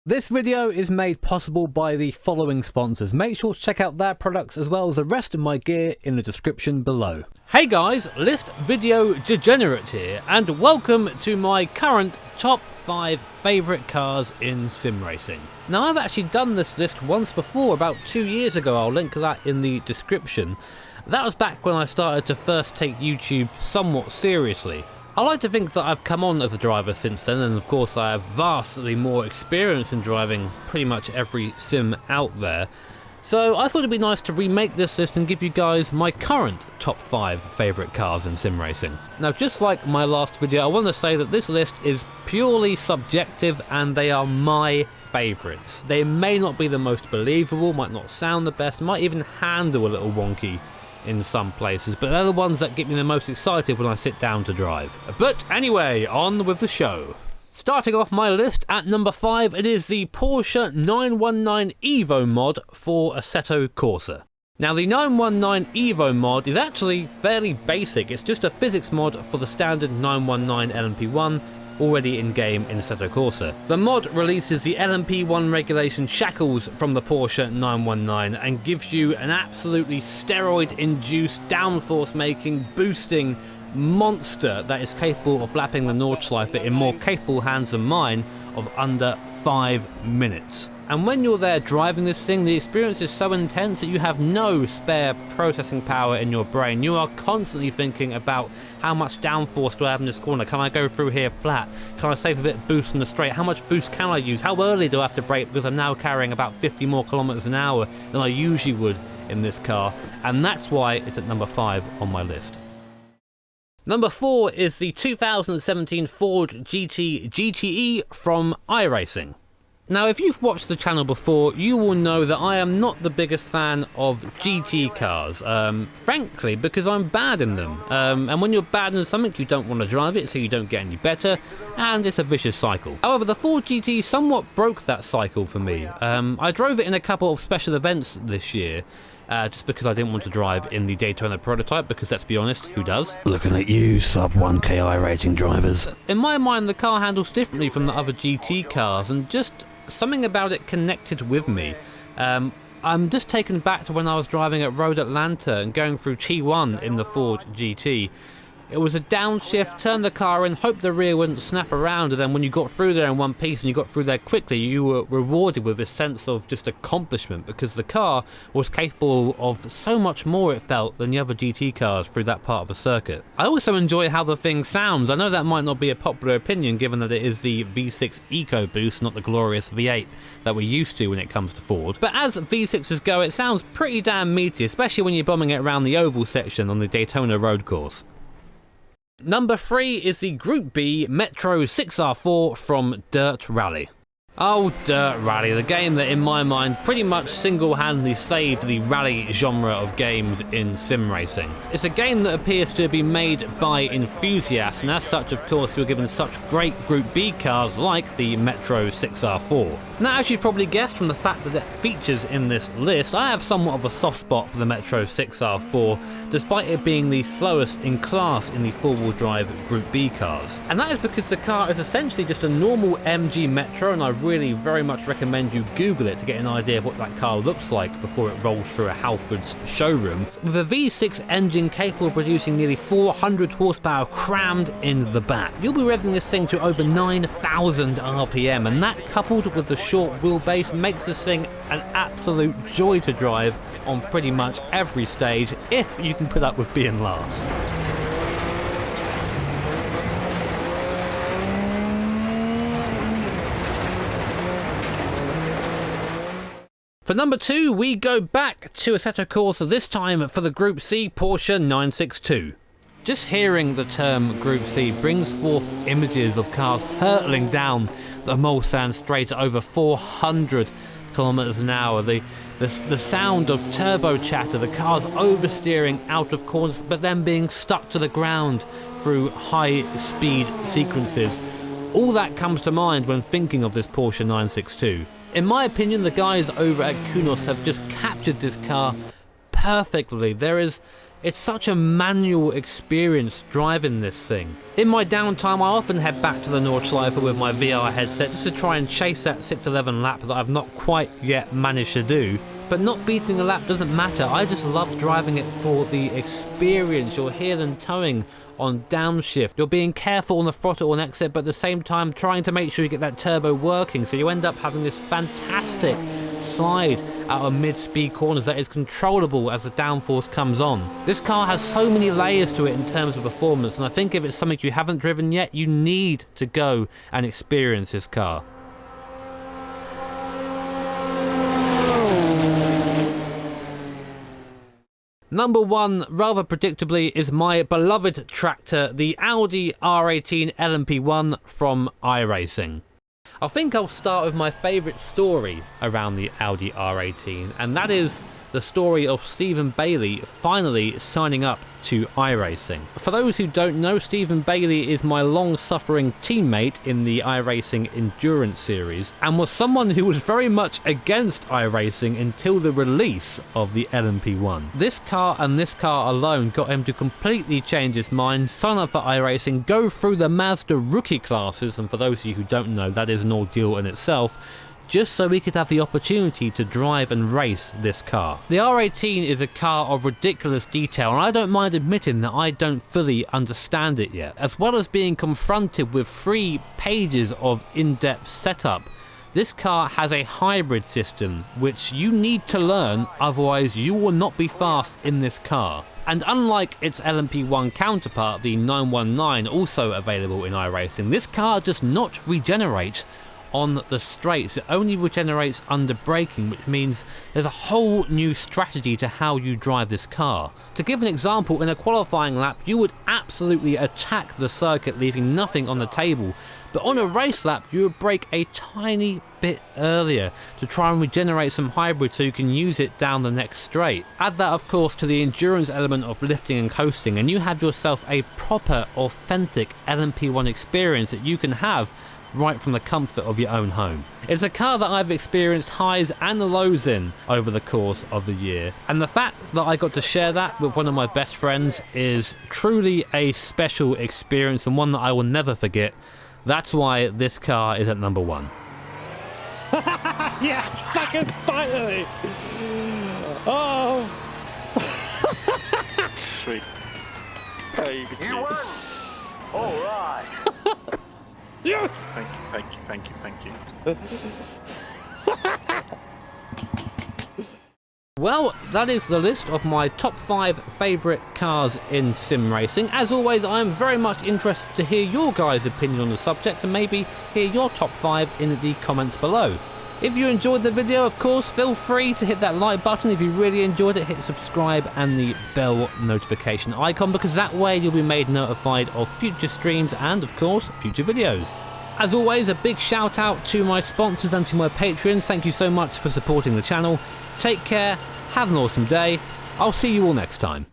This video is made possible by the following sponsors. Make sure to check out their products as well as the rest of my gear in the description below. Hey guys, List Video Degenerate here, and welcome to my current top 5 favourite cars in sim racing. Now I've actually done this list once before, about 2 years ago. I'll link that in the description. That was back when I started to first take YouTube somewhat seriously. I like to think that I've come on as a driver since then, and of course I have vastly more experience in driving pretty much every sim out there. So I thought it'd be nice to remake this list and give you guys my current top 5 favourite cars in sim racing. Now just like my last video, I want to say that this list is purely subjective and they are my favourites. They may not be the most believable, might not sound the best, might even handle a little wonky in some places, but they're the ones that get me the most excited when I sit down to drive. But anyway, on with the show. Starting off my list at number 5, it is the Porsche 919 Evo mod for Assetto Corsa. Now the 919 Evo mod is actually fairly basic. It's just a physics mod for the standard 919 LMP1 already in game in Assetto Corsa. The mod releases the LMP1 regulation shackles from the Porsche 919 and gives you an absolutely steroid-induced downforce-making, boosting monster that is capable of lapping the Nordschleife in more capable hands than mine of under 5 minutes. And when you're there driving this thing, the experience is so intense that you have no spare processing power in your brain. You are constantly thinking about how much downforce do I have in this corner? Can I go through here flat? Can I save a bit of boost in the straight? How much boost can I use? How early do I have to brake because I'm now carrying about 50 more kilometers an hour than I usually would in this car? And that's why it's at number 5 on my list. Number 4 is the 2017 Ford GT GTE from iRacing. Now if you've watched the channel before, you will know that I am not the biggest fan of GT cars, frankly, because I'm bad in them. And when you're bad in something, you don't want to drive it, so you don't get any better, and it's a vicious cycle. However, the Ford GT somewhat broke that cycle for me. I drove it in a couple of special events this year, just because I didn't want to drive in the Daytona prototype, because let's be honest, who does? Looking at you, sub 1k iRating drivers. In my mind, the car handles differently from the other GT cars, and just something about it connected with me. I'm just taken back to when I was driving at Road Atlanta and going through T1 in the Ford GT. It was a downshift, turn the car in, hope the rear wouldn't snap around, and then when you got through there in one piece and you got through there quickly, you were rewarded with a sense of just accomplishment, because the car was capable of so much more, it felt, than the other GT cars through that part of the circuit. I also enjoy how the thing sounds. I know that might not be a popular opinion given that it is the V6 EcoBoost, not the glorious V8 that we're used to when it comes to Ford. But as V6s go, it sounds pretty damn meaty, especially when you're bombing it around the oval section on the Daytona road course. Number 3 is the Group B Metro 6R4 from Dirt Rally. Oh, Dirt Rally, the game that in my mind pretty much single-handedly saved the rally genre of games in sim racing. It's a game that appears to be made by enthusiasts, and as such, of course, you're given such great Group B cars like the Metro 6R4. Now, as you've probably guessed from the fact that it features in this list, I have somewhat of a soft spot for the Metro 6R4, despite it being the slowest in class in the four-wheel drive Group B cars. And that is because the car is essentially just a normal MG Metro, and I really very much recommend you Google it to get an idea of what that car looks like before it rolls through a Halfords showroom, with a V6 engine capable of producing nearly 400 horsepower crammed in the back. You'll be revving this thing to over 9,000 RPM, and that coupled with the short wheelbase makes this thing an absolute joy to drive on pretty much every stage, if you can put up with being last. For number 2, we go back to Assetto Corsa, this time for the Group C Porsche 962. Just hearing the term Group C brings forth images of cars hurtling down the Mulsanne straight at over 400 kilometers an hour. The sound of turbo chatter, the cars oversteering out of corners, but then being stuck to the ground through high-speed sequences. All that comes to mind when thinking of this Porsche 962. In my opinion, the guys over at Kunos have just captured this car perfectly. There is It's such a manual experience driving this thing. In my downtime, I often head back to the Nordschleife with my VR headset just to try and chase that 611 lap that I've not quite yet managed to do. But not beating a lap doesn't matter, I just love driving it for the experience. You're here and towing on downshift, you're being careful on the throttle and exit, but at the same time trying to make sure you get that turbo working, so you end up having this fantastic slide out of mid-speed corners that is controllable as the downforce comes on. This car has so many layers to it in terms of performance, and I think if it's something you haven't driven yet, you need to go and experience this car. Number 1, rather predictably, is my beloved tractor, the Audi R18 LMP1 from iRacing. I think I'll start with my favourite story around the Audi R18, and that is the story of Stephen Bailey finally signing up to iRacing. For those who don't know, Stephen Bailey is my long-suffering teammate in the iRacing Endurance series, and was someone who was very much against iRacing until the release of the LMP1. This car and this car alone got him to completely change his mind, sign up for iRacing, go through the Mazda rookie classes, and for those of you who don't know, that is an ordeal in itself, just so we could have the opportunity to drive and race this car. The R18 is a car of ridiculous detail, and I don't mind admitting that I don't fully understand it yet. As well as being confronted with 3 pages of in-depth setup, this car has a hybrid system which you need to learn, otherwise you will not be fast in this car. And unlike its LMP1 counterpart, the 919, also available in iRacing, this car does not regenerate on the straights. It only regenerates under braking, which means there's a whole new strategy to how you drive this car. To give an example, in a qualifying lap you would absolutely attack the circuit, leaving nothing on the table, but on a race lap you would brake a tiny bit earlier to try and regenerate some hybrid so you can use it down the next straight. Add that of course to the endurance element of lifting and coasting, and you have yourself a proper authentic LMP1 experience that you can have right from the comfort of your own home. It's a car that I've experienced highs and lows in over the course of the year, and the fact that I got to share that with one of my best friends is truly a special experience and one that I will never forget. That's why this car is at number 1. Yes, fucking finally! Oh! Sweet. You won! Alright! Yes! Thank you, thank you, thank you, thank you. Well, that is the list of my top 5 favourite cars in sim racing. As always, I am very much interested to hear your guys' opinion on the subject and maybe hear your top 5 in the comments below. If you enjoyed the video, of course, feel free to hit that like button. If you really enjoyed it, hit subscribe and the bell notification icon, because that way you'll be made notified of future streams and, of course, future videos. As always, a big shout out to my sponsors and to my Patreons. Thank you so much for supporting the channel. Take care, have an awesome day. I'll see you all next time.